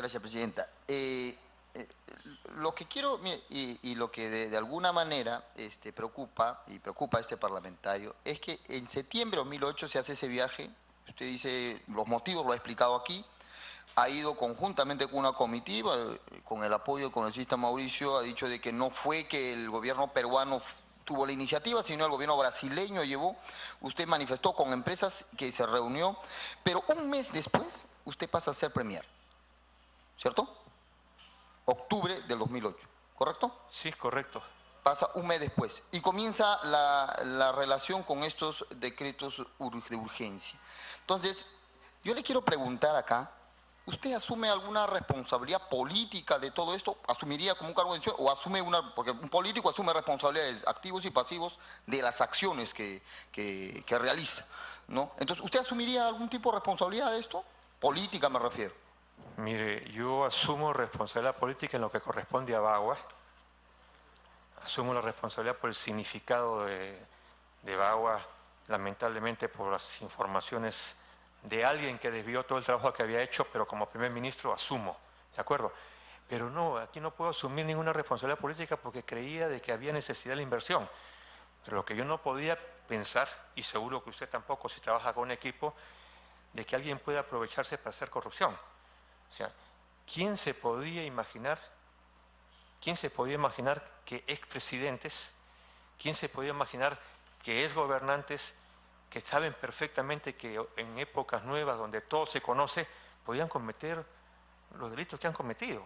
Gracias, Presidenta. Lo que quiero, mire, y lo que de alguna manera preocupa a este parlamentario es que en septiembre de 2008 se hace ese viaje. Usted dice, los motivos lo ha explicado aquí, ha ido conjuntamente con una comitiva, con el apoyo del congresista Mauricio, ha dicho de que no fue que el gobierno peruano tuvo la iniciativa, sino el gobierno brasileño llevó. Usted manifestó con empresas que se reunió, pero un mes después usted pasa a ser premier, ¿cierto? Octubre del 2008, ¿correcto? Sí, correcto. Pasa un mes después y comienza la relación con estos decretos de urgencia. Entonces, yo le quiero preguntar acá, ¿usted asume alguna responsabilidad política de todo esto? ¿Asumiría como un cargo de decisión o asume una, porque un político asume responsabilidades activos y pasivos de las acciones que realiza, ¿no? Entonces, ¿usted asumiría algún tipo de responsabilidad de esto? Política me refiero. Mire, yo asumo responsabilidad política en lo que corresponde a Bagua. Asumo la responsabilidad por el significado de Bagua, lamentablemente por las informaciones de alguien que desvió todo el trabajo que había hecho, pero como primer ministro asumo, ¿de acuerdo? Pero no, aquí no puedo asumir ninguna responsabilidad política porque creía de que había necesidad de la inversión. Pero lo que yo no podía pensar, y seguro que usted tampoco si trabaja con un equipo, de que alguien pueda aprovecharse para hacer corrupción. O sea, ¿quién se podía imaginar que expresidentes, quién se podía imaginar que exgobernantes que saben perfectamente que en épocas nuevas donde todo se conoce, podían cometer los delitos que han cometido?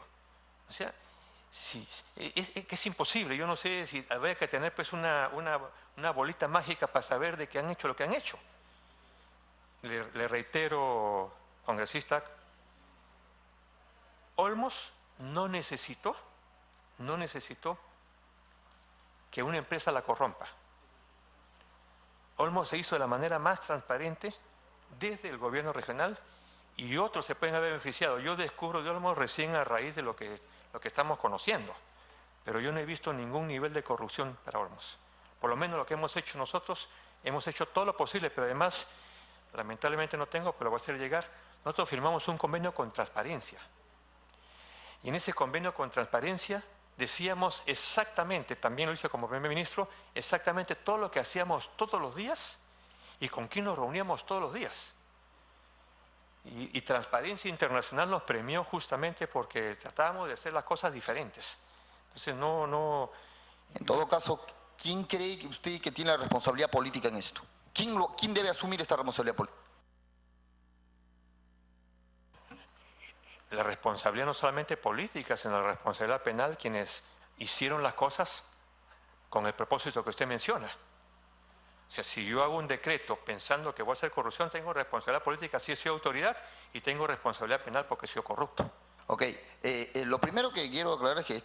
O sea, sí, es imposible. Yo no sé si habría que tener pues una bolita mágica para saber de que han hecho lo que han hecho. Le reitero, congresista, Olmos no necesitó que una empresa la corrompa. Olmos se hizo de la manera más transparente desde el gobierno regional y otros se pueden haber beneficiado. Yo descubro de Olmos recién a raíz de lo que estamos conociendo, pero yo no he visto ningún nivel de corrupción para Olmos. Por lo menos lo que hemos hecho nosotros, hemos hecho todo lo posible, pero además, lamentablemente no tengo, pero lo voy a hacer llegar, nosotros firmamos un convenio con transparencia. Y en ese convenio con transparencia decíamos exactamente, también lo hice como primer ministro, exactamente todo lo que hacíamos todos los días y con quién nos reuníamos todos los días. Y Transparencia Internacional nos premió justamente porque tratábamos de hacer las cosas diferentes. Entonces no... En todo caso, ¿quién cree que usted que tiene la responsabilidad política en esto? ¿Quién debe asumir esta responsabilidad política? La responsabilidad no solamente política, sino la responsabilidad penal, quienes hicieron las cosas con el propósito que usted menciona. O sea, si yo hago un decreto pensando que voy a hacer corrupción, tengo responsabilidad política si he sido autoridad y tengo responsabilidad penal porque he sido corrupto. Ok, lo primero que quiero aclarar es que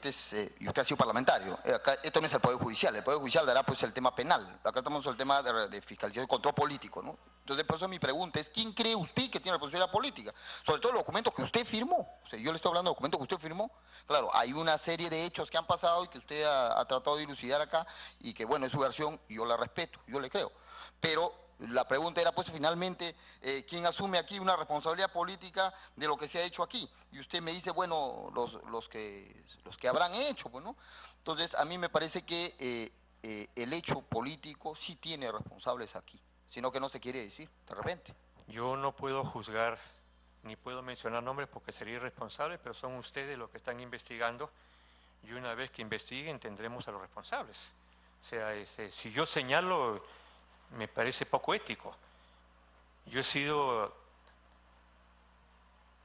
y usted ha sido parlamentario, acá, esto no es el Poder Judicial, el Poder Judicial dará pues el tema penal, acá estamos en el tema de fiscalización y control político, ¿no? Entonces por eso mi pregunta es, ¿quién cree usted que tiene responsabilidad política? Sobre todo los documentos que usted firmó, o sea, yo le estoy hablando de documentos que usted firmó, claro, hay una serie de hechos que han pasado y que usted ha tratado de dilucidar acá y que bueno, es su versión y yo la respeto, yo le creo, pero... La pregunta era, pues, finalmente, ¿quién asume aquí una responsabilidad política de lo que se ha hecho aquí? Y usted me dice, bueno, los que habrán hecho, pues, ¿no? Entonces, a mí me parece que el hecho político sí tiene responsables aquí, sino que no se quiere decir, de repente. Yo no puedo juzgar ni puedo mencionar nombres porque sería irresponsable, pero son ustedes los que están investigando y una vez que investiguen tendremos a los responsables. O sea, si yo señalo... me parece poco ético. Yo he sido,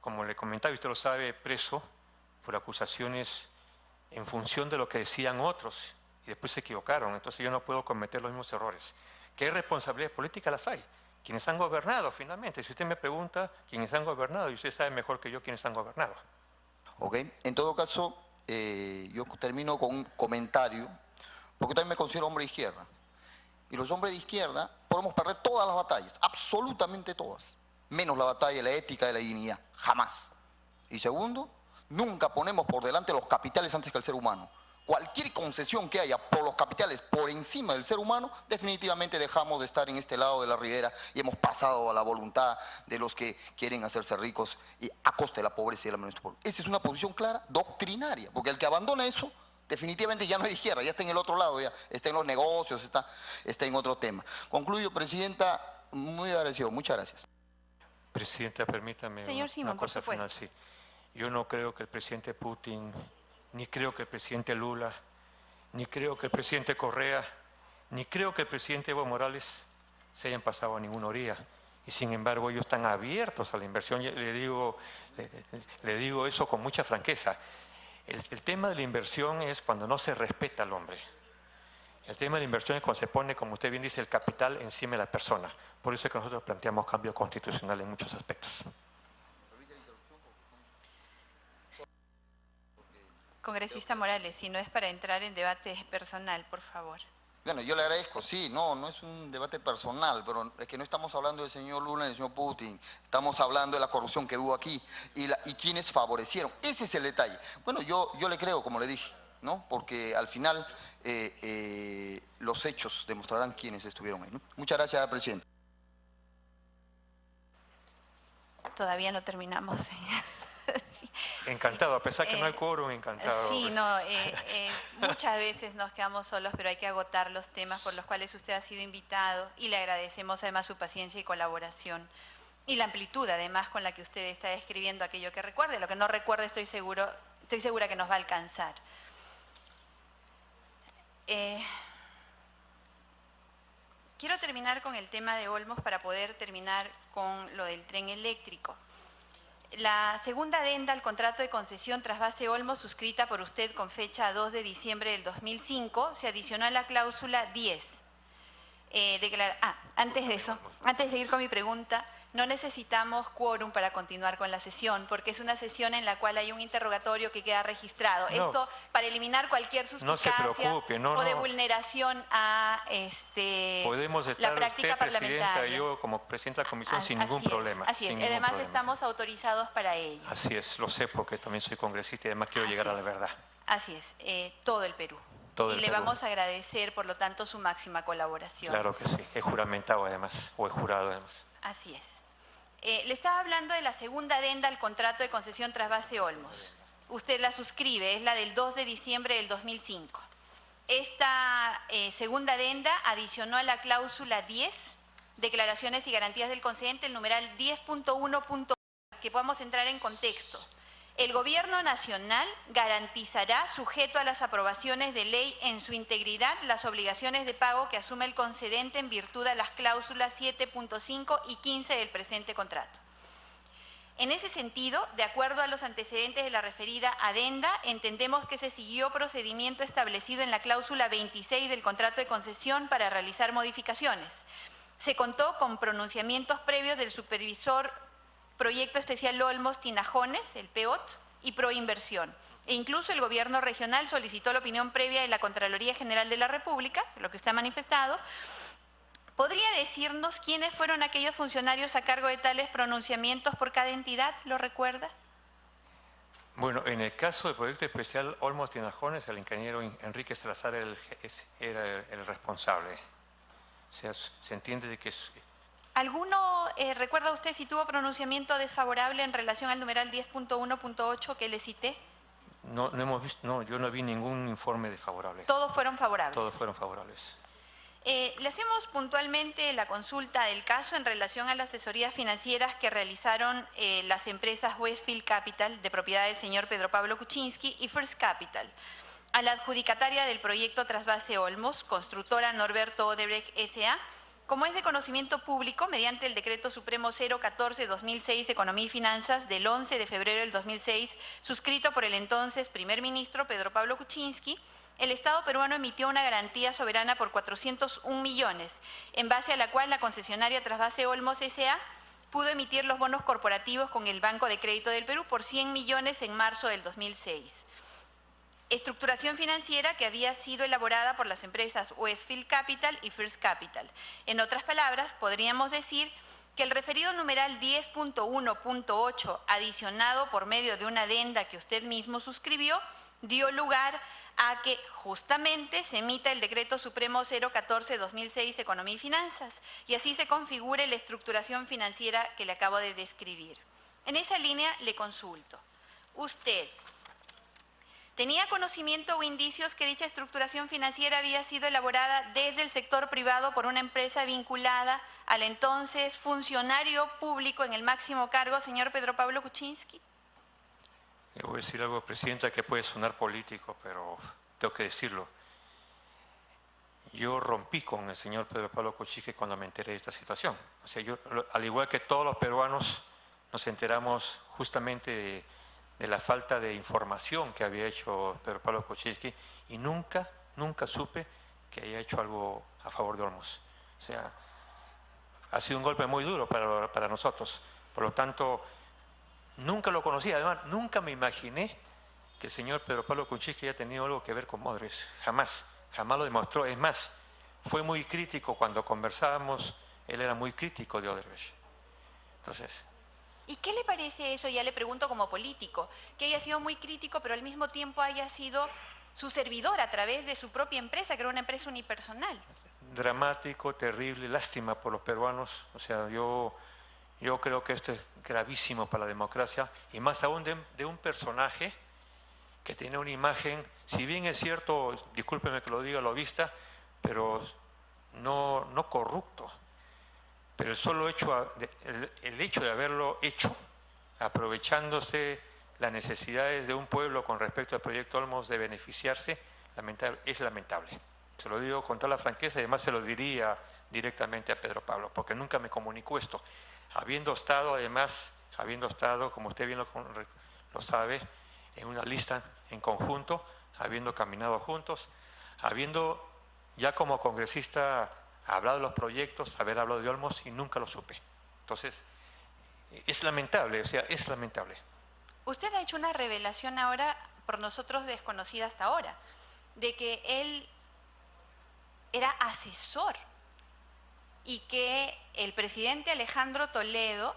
como le comentaba, y usted lo sabe, preso por acusaciones en función de lo que decían otros y después se equivocaron. Entonces yo no puedo cometer los mismos errores. ¿Qué responsabilidades políticas las hay? Quienes han gobernado finalmente. Si usted me pregunta quiénes han gobernado, y usted sabe mejor que yo quiénes han gobernado. Ok, en todo caso, yo termino con un comentario, porque también me considero hombre de izquierda. Y los hombres de izquierda podemos perder todas las batallas, absolutamente todas, menos la batalla de la ética y de la dignidad, jamás. Y segundo, nunca ponemos por delante los capitales antes que el ser humano. cualquier concesión que haya por los capitales por encima del ser humano, definitivamente dejamos de estar en este lado de la ribera y hemos pasado a la voluntad de los que quieren hacerse ricos y a costa de la pobreza y de la menos pobreza. Esa es una posición clara, doctrinaria, porque el que abandona eso, definitivamente ya no es de izquierda, ya está en el otro lado, ya está en los negocios, está en otro tema. Concluyo, Presidenta, muy agradecido, muchas gracias. Presidenta, permítame Señor Simón, una cosa final. Sí. Yo no creo que el presidente Putin, ni creo que el presidente Lula, ni creo que el presidente Correa, ni creo que el presidente Evo Morales se hayan pasado a ninguna orilla. Y sin embargo ellos están abiertos a la inversión. Le digo eso con mucha franqueza. El tema de la inversión es cuando no se respeta al hombre. El tema de la inversión es cuando se pone, como usted bien dice, el capital encima de la persona. Por eso es que nosotros planteamos cambio constitucional en muchos aspectos. Congresista Morales, si no es para entrar en debate personal, por favor. Bueno, yo le agradezco, sí, no es un debate personal, pero es que no estamos hablando del señor Lula ni del señor Putin, estamos hablando de la corrupción que hubo aquí y quienes favorecieron. Ese es el detalle. Bueno, yo le creo, como le dije, ¿no? Porque al final los hechos demostrarán quiénes estuvieron ahí, ¿no? Muchas gracias, Presidente. Todavía no terminamos. Sí. Encantado, a pesar que no hay quórum, encantado. Sí, no, muchas veces nos quedamos solos, pero hay que agotar los temas por los cuales usted ha sido invitado y le agradecemos además su paciencia y colaboración y la amplitud además con la que usted está describiendo aquello que recuerde. Lo que no recuerde estoy segura que nos va a alcanzar. Quiero terminar con el tema de Olmos para poder terminar con lo del tren eléctrico. La segunda adenda al contrato de concesión Trasvase Olmos, suscrita por usted con fecha 2 de diciembre del 2005, se adicionó a la cláusula 10. Antes de eso, antes de seguir con mi pregunta, no necesitamos quórum para continuar con la sesión, porque es una sesión en la cual hay un interrogatorio que queda registrado. No, esto para eliminar cualquier suspicacia no se preocupe, o de vulneración a podemos estar la práctica usted, presidenta, parlamentaria. y yo como presidenta de la comisión sin ningún problema. Así es, además estamos autorizados para ello. Así es, lo sé porque también soy congresista y además quiero llegar a la verdad. Así es, todo el Perú. Y le vamos a agradecer, por lo tanto, su máxima colaboración. Claro que sí, es juramentado además, o es jurado además. Así es. Le estaba hablando de la segunda adenda al contrato de concesión Trasvase Olmos. Usted la suscribe, es la del 2 de diciembre del 2005. Esta segunda adenda adicionó a la cláusula 10, declaraciones y garantías del concedente, el numeral 10.1. Que podamos entrar en contexto. El Gobierno Nacional garantizará, sujeto a las aprobaciones de ley en su integridad, las obligaciones de pago que asume el concedente en virtud de las cláusulas 7.5 y 15 del presente contrato. En ese sentido, de acuerdo a los antecedentes de la referida adenda, entendemos que se siguió procedimiento establecido en la cláusula 26 del contrato de concesión para realizar modificaciones. Se contó con pronunciamientos previos del supervisor Proyecto Especial Olmos Tinajones, el PEOT, y Proinversión. E incluso el Gobierno regional solicitó la opinión previa de la Contraloría General de la República, lo que está manifestado. ¿Podría decirnos quiénes fueron aquellos funcionarios a cargo de tales pronunciamientos por cada entidad? ¿Lo recuerda? Bueno, en el caso del Proyecto Especial Olmos Tinajones, el ingeniero Enrique Salazar era el responsable. O sea, se entiende de que es... ¿Alguno recuerda usted si tuvo pronunciamiento desfavorable en relación al numeral 10.1.8 que le cité? No hemos visto, no, yo no vi ningún informe desfavorable. Todos fueron favorables. Todos fueron favorables. Le hacemos puntualmente la consulta del caso en relación a las asesorías financieras que realizaron las empresas Westfield Capital, de propiedad del señor Pedro Pablo Kuczynski, y First Capital, a la adjudicataria del proyecto Trasvase Olmos, constructora Norberto Odebrecht S.A., como es de conocimiento público, mediante el Decreto Supremo 014-2006, Economía y Finanzas, del 11 de febrero del 2006, suscrito por el entonces primer ministro Pedro Pablo Kuczynski, el Estado peruano emitió una garantía soberana por 401 millones, en base a la cual la concesionaria Trasvase Olmos S.A. pudo emitir los bonos corporativos con el Banco de Crédito del Perú por 100 millones en marzo del 2006. Estructuración financiera que había sido elaborada por las empresas Westfield Capital y First Capital. En otras palabras, podríamos decir que el referido numeral 10.1.8, adicionado por medio de una adenda que usted mismo suscribió, dio lugar a que justamente se emita el Decreto Supremo 014-2006, Economía y Finanzas, y así se configure la estructuración financiera que le acabo de describir. En esa línea le consulto. ¿Usted tenía conocimiento o indicios que dicha estructuración financiera había sido elaborada desde el sector privado por una empresa vinculada al entonces funcionario público en el máximo cargo, señor Pedro Pablo Kuczynski? Le voy a decir algo, Presidenta, que puede sonar político, pero tengo que decirlo. Yo rompí con el señor Pedro Pablo Kuczynski cuando me enteré de esta situación. O sea, yo, al igual que todos los peruanos, nos enteramos justamente de la falta de información que había hecho Pedro Pablo Kuczynski y nunca supe que haya hecho algo a favor de Olmos. O sea, ha sido un golpe muy duro para nosotros. Por lo tanto, nunca lo conocí. Además, nunca me imaginé que el señor Pedro Pablo Kuczynski haya tenido algo que ver con Modres. Jamás lo demostró. Es más, fue muy crítico cuando conversábamos. Él era muy crítico de Odebrecht. Entonces, ¿y qué le parece eso? Ya le pregunto como político, que haya sido muy crítico, pero al mismo tiempo haya sido su servidor a través de su propia empresa, que era una empresa unipersonal. Dramático, terrible, lástima por los peruanos. O sea, yo creo que esto es gravísimo para la democracia y más aún de un personaje que tiene una imagen, si bien es cierto, discúlpeme que lo diga lobista, pero no corrupto. Pero el solo hecho, el hecho de haberlo hecho, aprovechándose las necesidades de un pueblo con respecto al proyecto Olmos de beneficiarse, es lamentable. Se lo digo con toda la franqueza y además se lo diría directamente a Pedro Pablo, porque nunca me comunicó esto. Habiendo estado, como usted bien lo sabe, en una lista en conjunto, habiendo caminado juntos, habiendo ya como congresista hablado de los proyectos, haber hablado de Olmos y nunca lo supe. Entonces, es lamentable, o sea, es lamentable. Usted ha hecho una revelación ahora, por nosotros desconocida hasta ahora, de que él era asesor y que el presidente Alejandro Toledo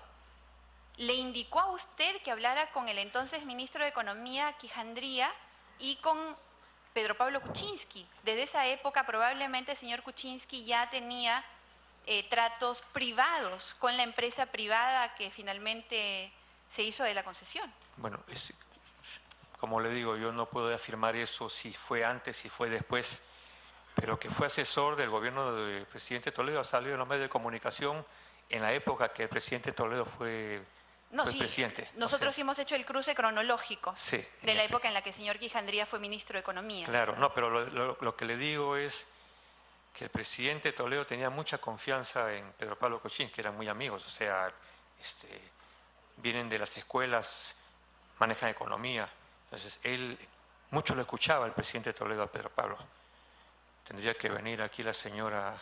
le indicó a usted que hablara con el entonces ministro de Economía, Quijandría, y con Pedro Pablo Kuczynski. Desde esa época probablemente el señor Kuczynski ya tenía tratos privados con la empresa privada que finalmente se hizo de la concesión. Bueno, como le digo, yo no puedo afirmar eso si fue antes, si fue después, pero que fue asesor del gobierno del presidente Toledo, ha salido en los medios de comunicación en la época que el presidente Toledo fue presidente. Nosotros hemos hecho el cruce cronológico de la época en la que el señor Quijandría fue ministro de Economía. Claro, no, pero lo que le digo es que el presidente Toledo tenía mucha confianza en Pedro Pablo Kuczynski, que eran muy amigos, o sea, vienen de las escuelas, manejan economía. Entonces, mucho lo escuchaba el presidente Toledo a Pedro Pablo. Tendría que venir aquí la señora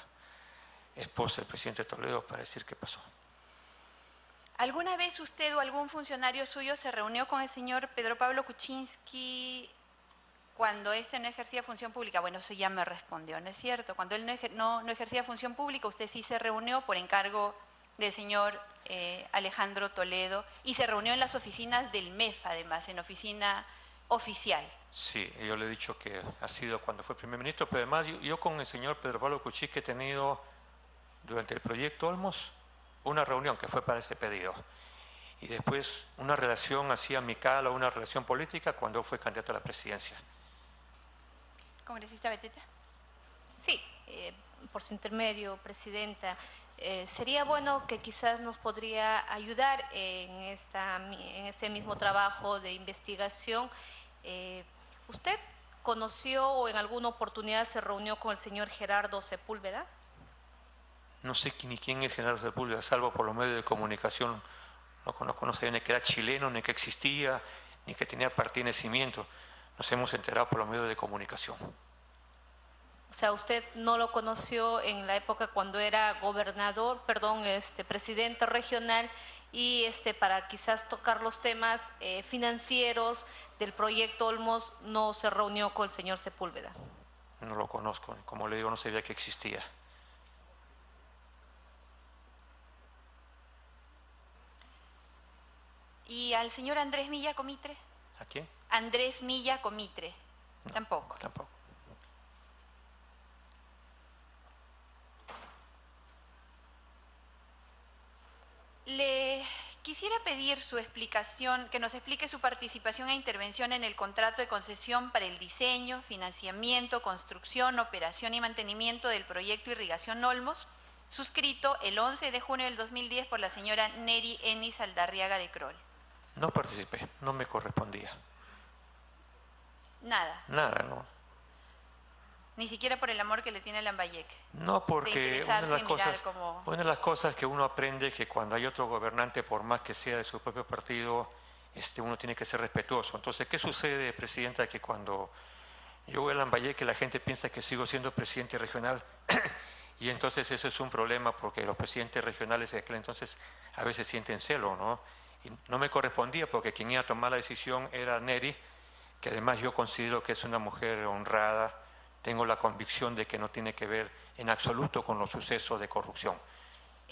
esposa del presidente Toledo para decir qué pasó. ¿Alguna vez usted o algún funcionario suyo se reunió con el señor Pedro Pablo Kuczynski cuando éste no ejercía función pública? Bueno, eso ya me respondió, ¿no es cierto? Cuando él no ejercía función pública, usted sí se reunió por encargo del señor Alejandro Toledo y se reunió en las oficinas del MEF, además, en oficina oficial. Sí, yo le he dicho que ha sido cuando fue primer ministro, pero además yo con el señor Pedro Pablo Kuczynski he tenido durante el proyecto Olmos una reunión que fue para ese pedido y después una relación así amical o una relación política cuando fue candidato a la presidencia. ¿Congresista Beteta? Sí, por su intermedio, Presidenta. Sería bueno que quizás nos podría ayudar en este mismo trabajo de investigación. ¿Usted conoció o en alguna oportunidad se reunió con el señor Gerardo Sepúlveda? No sé ni quién es Gerardo Sepúlveda, salvo por los medios de comunicación. No conozco, no sabía ni que era chileno, ni que existía, ni que tenía partida de nacimiento. Nos hemos enterado por los medios de comunicación. O sea, usted no lo conoció en la época cuando era gobernador, presidente regional y para quizás tocar los temas financieros del proyecto Olmos no se reunió con el señor Sepúlveda. No lo conozco, como le digo, no sabía que existía. ¿Y al señor Andrés Milla Comitre? ¿A quién? Andrés Milla Comitre. No, Tampoco. Tampoco. Le quisiera pedir su explicación, que nos explique su participación e intervención en el contrato de concesión para el diseño, financiamiento, construcción, operación y mantenimiento del proyecto Irrigación Olmos, suscrito el 11 de junio del 2010 por la señora Neri Enis Aldarriaga de Crol. No participé, no me correspondía. Nada, Nada, no. ni siquiera por el amor que le tiene a Lambayeque. No, porque una interesarse y mirar como- de las cosas que uno aprende es que cuando hay otro gobernante, por más que sea de su propio partido, uno tiene que ser respetuoso. Entonces, ¿qué sucede, Presidenta? Que cuando yo voy a Lambayeque, la gente piensa que sigo siendo presidente regional y entonces eso es un problema porque los presidentes regionales de aquel entonces a veces sienten celo, ¿no? Y no me correspondía porque quien iba a tomar la decisión era Neri, que además yo considero que es una mujer honrada. Tengo la convicción de que no tiene que ver en absoluto con los sucesos de corrupción.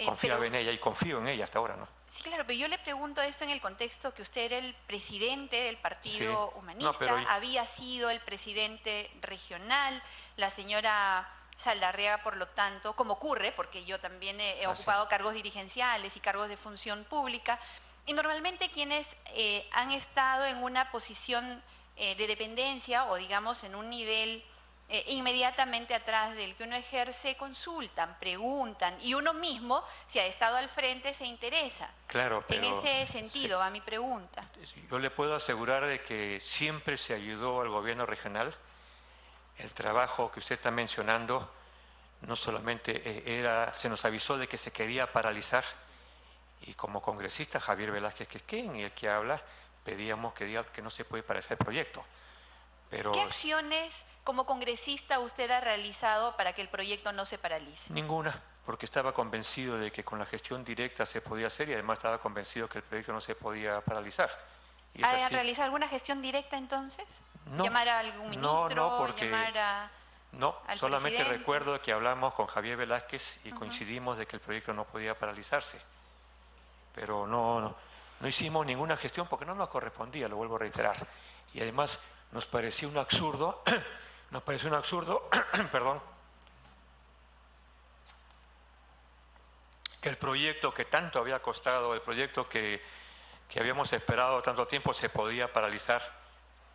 Confiaba pero- en ella y confío en ella hasta ahora, ¿no? Sí, claro, pero yo le pregunto esto en el contexto que usted era el presidente del Partido Sí. Humanista, No, pero- había sido el presidente regional, la señora Saldarriaga, por lo tanto, como ocurre, porque yo también he ocupado cargos dirigenciales y cargos de función pública, y normalmente quienes han estado en una posición de dependencia o digamos en un nivel inmediatamente atrás del que uno ejerce, consultan, preguntan, y uno mismo, si ha estado al frente, se interesa. Claro, pero En ese sentido, va mi pregunta. yo le puedo asegurar de que siempre se ayudó al gobierno regional. El trabajo que usted está mencionando no solamente se nos avisó de que se quería paralizar y como congresista Javier Velázquez Quesquén y el que habla, pedíamos que diga que no se puede paralizar el proyecto. Pero ¿Qué acciones como congresista usted ha realizado para que el proyecto no se paralice? ninguna, porque estaba convencido de que con la gestión directa se podía hacer y además estaba convencido que el proyecto no se podía paralizar. Y es ¿Ha así. realizado alguna gestión directa entonces? No. ¿Llamar a algún ministro? No, porque ¿Llamar a...? No, al solamente presidente? recuerdo que hablamos con Javier Velázquez y coincidimos de que el proyecto no podía paralizarse. Pero no hicimos ninguna gestión porque no nos correspondía, lo vuelvo a reiterar. Y además nos pareció un absurdo, perdón, que el proyecto que tanto había costado, el proyecto que habíamos esperado tanto tiempo se podía paralizar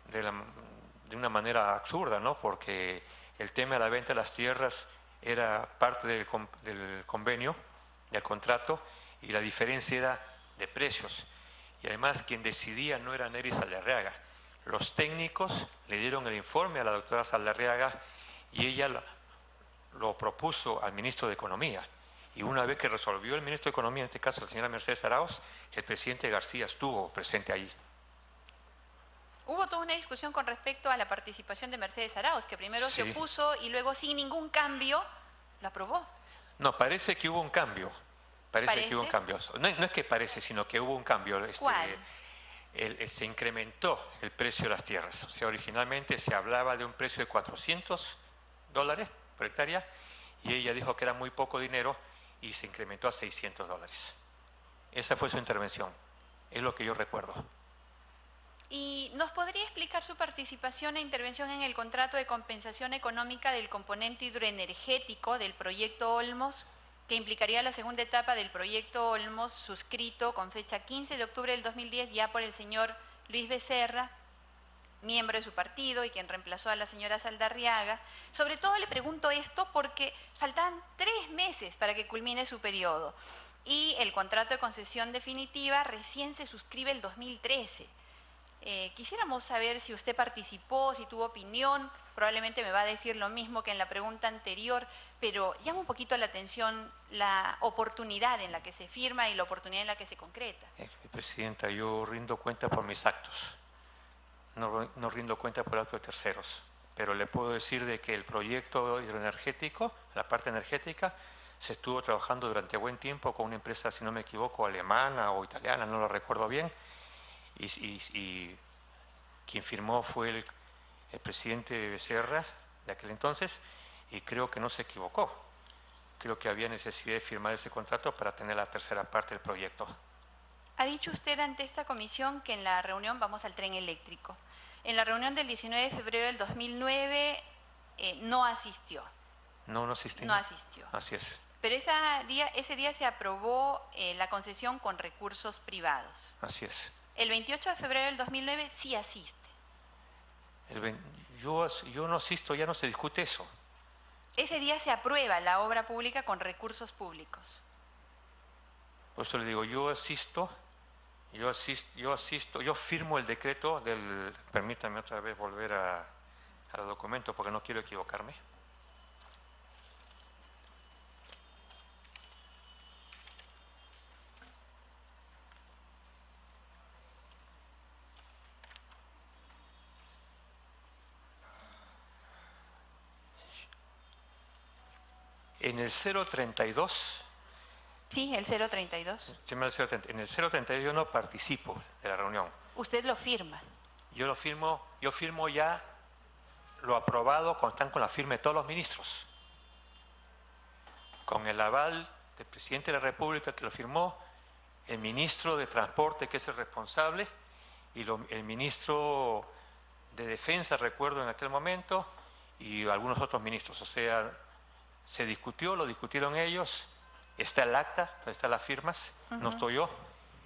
de una manera absurda, ¿no? Porque el tema de la venta de las tierras era parte del convenio, del contrato, y la diferencia era de precios. Y además quien decidía no era Neri Saldarriaga. Los técnicos le dieron el informe a la doctora Saldarriaga y ella lo propuso al ministro de Economía. Y una vez que resolvió el ministro de Economía, en este caso la señora Mercedes Arauz, el presidente García estuvo presente allí. Hubo toda una discusión con respecto a la participación de Mercedes Arauz, que primero se Sí. opuso y luego sin ningún cambio lo aprobó. No, parece que hubo un cambio. Parece que hubo un ¿Parece? cambio. No es que parece, sino que hubo un cambio. ¿Cuál? Se incrementó el precio de las tierras. O sea, originalmente se hablaba de un precio de $400 por hectárea y ella dijo que era muy poco dinero y se incrementó a $600. Esa fue su intervención. Es lo que yo recuerdo. ¿Y nos podría explicar su participación e intervención en el contrato de compensación económica del componente hidroenergético del proyecto Olmos, que implicaría la segunda etapa del proyecto Olmos, suscrito con fecha 15 de octubre del 2010 ya por el señor Luis Becerra, miembro de su partido y quien reemplazó a la señora Saldarriaga? Sobre todo le pregunto esto porque faltan 3 meses para que culmine su periodo y el contrato de concesión definitiva recién se suscribe el 2013. Quisiéramos saber si usted participó, si tuvo opinión, probablemente me va a decir lo mismo que en la pregunta anterior, pero llama un poquito la atención la oportunidad en la que se firma y la oportunidad en la que se concreta. Presidenta, yo rindo cuenta por mis actos, no rindo cuenta por actos de terceros, pero le puedo decir de que el proyecto hidroenergético, la parte energética, se estuvo trabajando durante buen tiempo con una empresa, si no me equivoco, alemana o italiana, no lo recuerdo bien, y quien firmó fue el presidente Becerra de aquel entonces, y creo que no se equivocó. Creo que había necesidad de firmar ese contrato para tener la tercera parte del proyecto. Ha dicho usted ante esta comisión que en la reunión, vamos al tren eléctrico, en la reunión del 19 de febrero del 2009 no asistió. No asistió. No asistió. Así es. Pero ese día se aprobó la concesión con recursos privados. Así es. El 28 de febrero del 2009 sí asiste. Yo no asisto, ya no se discute eso. Ese día se aprueba la obra pública con recursos públicos. Por eso le digo, yo firmo el decreto del... Permítame otra vez volver a los documentos porque no quiero equivocarme. En el 032... Sí, el 032. En el 032 yo no participo de la reunión. Usted lo firma. Yo firmo ya lo aprobado, están con la firma de todos los ministros. Con el aval del presidente de la República que lo firmó, el ministro de Transporte que es el responsable y el ministro de Defensa, recuerdo en aquel momento, y algunos otros ministros. O sea, se discutió, lo discutieron ellos, está el acta, están las firmas, no estoy yo,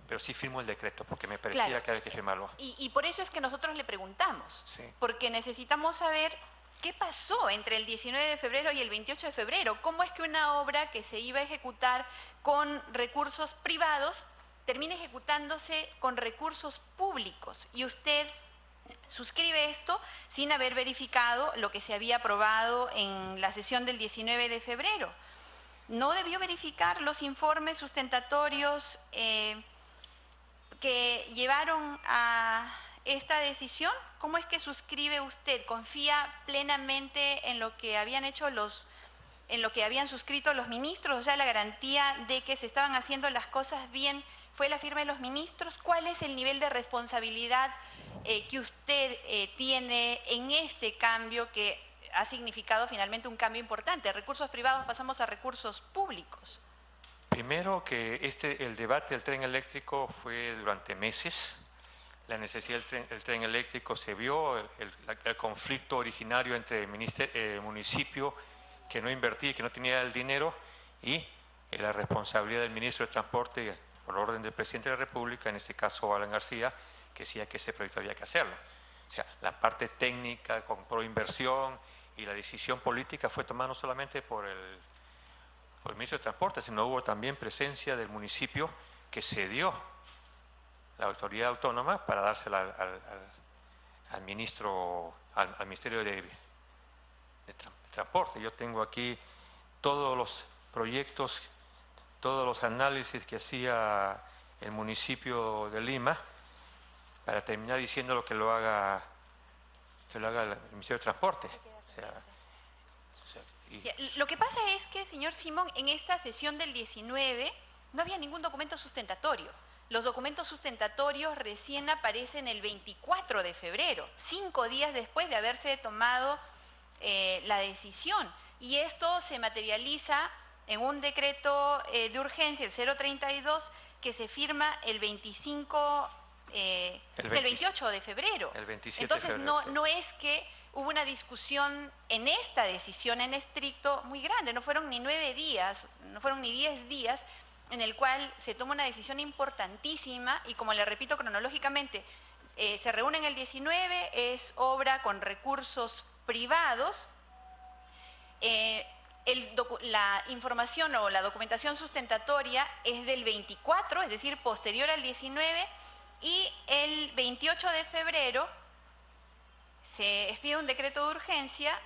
pero sí firmo el decreto porque me parecía Claro. que había que firmarlo. Y por eso es que nosotros le preguntamos, Sí. porque necesitamos saber qué pasó entre el 19 de febrero y el 28 de febrero. ¿Cómo es que una obra que se iba a ejecutar con recursos privados termina ejecutándose con recursos públicos? Y usted suscribe esto sin haber verificado lo que se había aprobado en la sesión del 19 de febrero. ¿No debió verificar los informes sustentatorios que llevaron a esta decisión? ¿Cómo es que suscribe usted? ¿Confía plenamente en lo que habían hecho en lo que habían suscrito los ministros? O sea, la garantía de que se estaban haciendo las cosas bien fue la firma de los ministros. ¿Cuál es el nivel de responsabilidad que usted tiene en este cambio que ha significado finalmente un cambio importante? De recursos privados pasamos a recursos públicos. Primero que el debate del tren eléctrico fue durante meses. La necesidad del tren eléctrico se vio, el conflicto originario entre el municipio que no invertía y que no tenía el dinero y la responsabilidad del ministro de Transporte por orden del presidente de la República, en este caso Alan García, que decía que ese proyecto había que hacerlo. O sea, la parte técnica, con proinversión y la decisión política fue tomada no solamente por el ministro de Transporte, sino hubo también presencia del municipio que cedió la autoridad autónoma para dársela al Ministerio de Transporte. Yo tengo aquí todos los proyectos, todos los análisis que hacía el municipio de Lima para terminar diciendo lo que lo haga el Ministerio de Transporte. Lo que pasa es que, señor Simón, en esta sesión del 19 no había ningún documento sustentatorio. Los documentos sustentatorios recién aparecen el 24 de febrero, 5 días después de haberse tomado la decisión. Y esto se materializa en un decreto de urgencia, el 032, que se firma el 28 de febrero. El 27 Entonces, de febrero, no es que hubo una discusión en esta decisión en estricto muy grande, no fueron ni 9 días, no fueron ni 10 días, en el cual se toma una decisión importantísima y, como le repito cronológicamente, se reúne en el 19, es obra con recursos privados. La información o la documentación sustentatoria es del 24, es decir, posterior al 19, y el 28 de febrero se expide un decreto de urgencia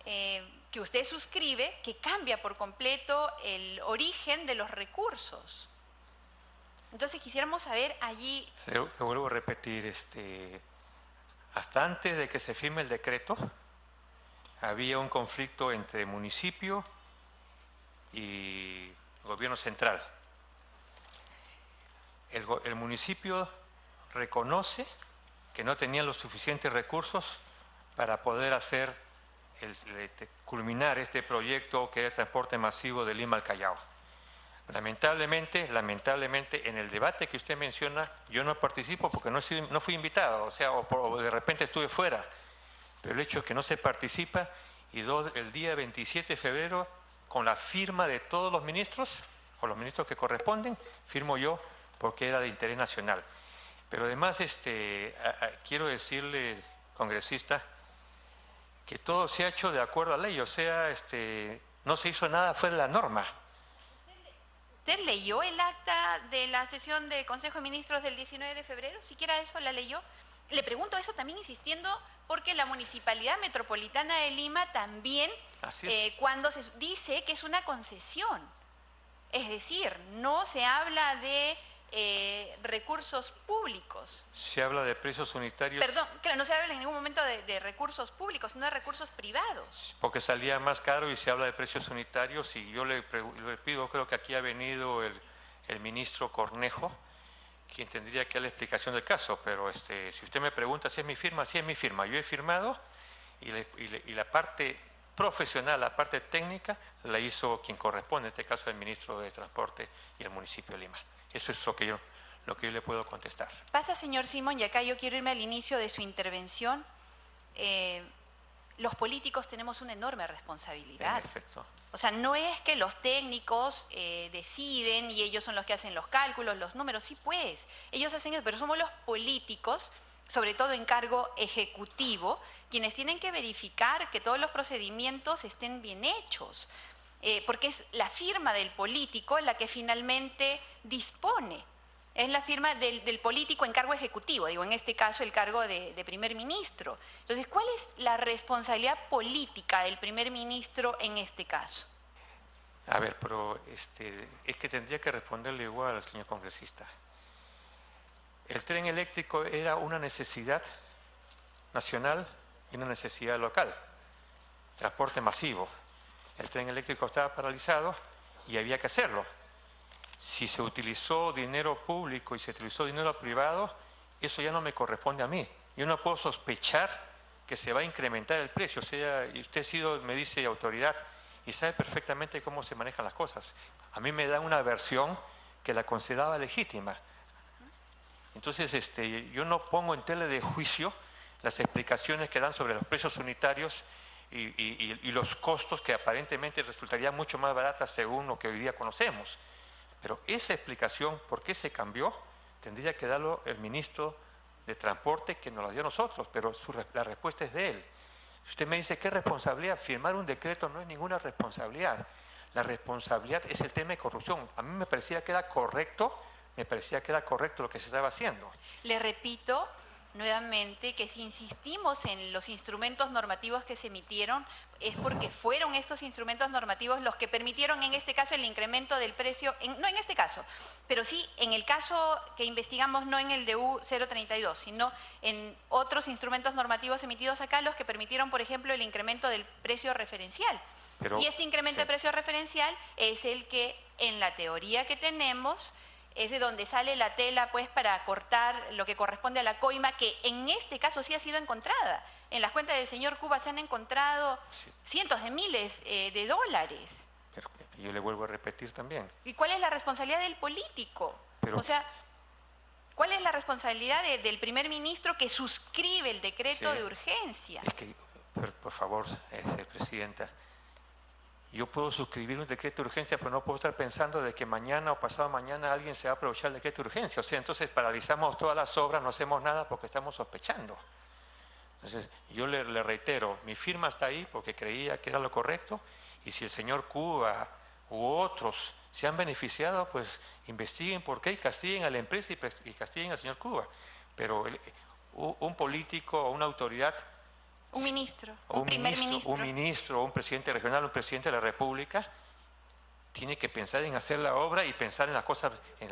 que usted suscribe, que cambia por completo el origen de los recursos. Entonces quisiéramos saber allí... Lo vuelvo a repetir, hasta antes de que se firme el decreto, había un conflicto entre municipio y gobierno central. El municipio reconoce que no tenía los suficientes recursos para poder culminar este proyecto que es el transporte masivo de Lima al Callao. Lamentablemente, en el debate que usted menciona, yo no participo porque no fui invitado, o sea, o de repente estuve fuera. Pero el hecho es que no se participa y el día 27 de febrero, con la firma de todos los ministros, o los ministros que corresponden, firmo yo porque era de interés nacional. Pero además, quiero decirle, congresista, que todo se ha hecho de acuerdo a ley, o sea, no se hizo nada fuera de la norma. ¿Usted leyó el acta de la sesión del Consejo de Ministros del 19 de febrero? ¿Siquiera eso la leyó? Le pregunto eso también insistiendo porque la Municipalidad Metropolitana de Lima también, cuando se dice que es una concesión, es decir, no se habla de recursos públicos. Se habla de precios unitarios. Perdón, claro, no se habla en ningún momento de recursos públicos, sino de recursos privados. Porque salía más caro y se habla de precios unitarios y yo le pido, creo que aquí ha venido el ministro Cornejo, quien tendría que dar la explicación del caso, pero si usted me pregunta si es mi firma, sí es mi firma. Yo he firmado y la parte profesional, la parte técnica, la hizo quien corresponde, en este caso el ministro de Transporte y el municipio de Lima. Eso es lo que yo le puedo contestar. Pasa, señor Simón, y acá yo quiero irme al inicio de su intervención. Los políticos tenemos una enorme responsabilidad. En efecto. O sea, no es que los técnicos deciden y ellos son los que hacen los cálculos, los números, sí pues, ellos hacen eso, pero somos los políticos, sobre todo en cargo ejecutivo, quienes tienen que verificar que todos los procedimientos estén bien hechos. Porque es la firma del político la que finalmente dispone. Es la firma del político en cargo ejecutivo, digo, en este caso el cargo de primer ministro. Entonces, ¿cuál es la responsabilidad política del primer ministro en este caso? A ver, pero es que tendría que responderle igual al señor congresista. El tren eléctrico era una necesidad nacional y una necesidad local. Transporte masivo. El tren eléctrico estaba paralizado y había que hacerlo. Si se utilizó dinero público y se utilizó dinero privado, eso ya no me corresponde a mí. Yo no puedo sospechar que se va a incrementar el precio. O sea, y usted ha sido, me dice, autoridad y sabe perfectamente cómo se manejan las cosas. A mí me da una versión que la consideraba legítima. Entonces, yo no pongo en tela de juicio las explicaciones que dan sobre los precios unitarios y los costos que aparentemente resultarían mucho más baratas según lo que hoy día conocemos. Pero esa explicación, ¿por qué se cambió? Tendría que darlo el ministro de Transporte, que nos la dio a nosotros, pero la respuesta es de él. Si usted me dice, ¿qué responsabilidad? Firmar un decreto no es ninguna responsabilidad. La responsabilidad es el tema de corrupción. A mí me parecía que era correcto lo que se estaba haciendo. Le repito nuevamente que si insistimos en los instrumentos normativos que se emitieron, es porque fueron estos instrumentos normativos los que permitieron en este caso el incremento del precio, no en este caso, pero sí en el caso que investigamos, no en el de U032, sino en otros instrumentos normativos emitidos acá, los que permitieron, por ejemplo, el incremento del precio referencial. Y este incremento de precio referencial es el que, en la teoría que tenemos, es de donde sale la tela pues para cortar lo que corresponde a la coima, que en este caso sí ha sido encontrada. En las cuentas del señor Cuba se han encontrado cientos de miles de dólares. Pero yo le vuelvo a repetir también. ¿Y cuál es la responsabilidad del político? O sea, ¿cuál es la responsabilidad del primer ministro que suscribe el decreto de urgencia? Es que, por favor, presidenta, yo puedo suscribir un decreto de urgencia, pero no puedo estar pensando de que mañana o pasado mañana alguien se va a aprovechar el decreto de urgencia. O sea, entonces paralizamos todas las obras, no hacemos nada porque estamos sospechando. Entonces, yo le reitero, mi firma está ahí porque creía que era lo correcto, y si el señor Cuba u otros se han beneficiado, pues investiguen por qué y castiguen a la empresa y castiguen al señor Cuba. Pero un político o una autoridad... Un ministro, un primer ministro. Un ministro, un presidente regional, un presidente de la República, tiene que pensar en hacer la obra y pensar en la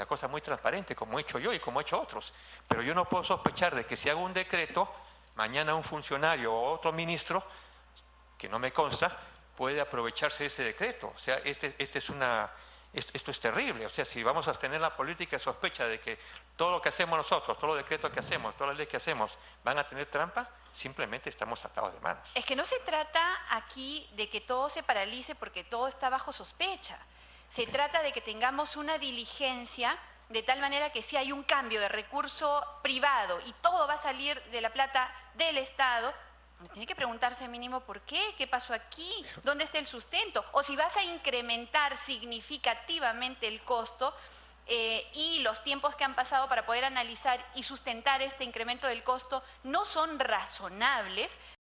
cosa muy transparente, como he hecho yo y como he hecho otros. Pero yo no puedo sospechar de que si hago un decreto, mañana un funcionario o otro ministro, que no me consta, puede aprovecharse de ese decreto. O sea, esto es terrible. O sea, si vamos a tener la política de sospecha de que todo lo que hacemos nosotros, todos los decretos que hacemos, todas las leyes que hacemos, van a tener trampa, simplemente estamos atados de manos. Es que no se trata aquí de que todo se paralice porque todo está bajo sospecha. Se trata de que tengamos una diligencia de tal manera que si hay un cambio de recurso privado y todo va a salir de la plata del Estado, tiene que preguntarse mínimo por qué, qué pasó aquí, dónde está el sustento, o si vas a incrementar significativamente el costo y los tiempos que han pasado para poder analizar y sustentar este incremento del costo no son razonables.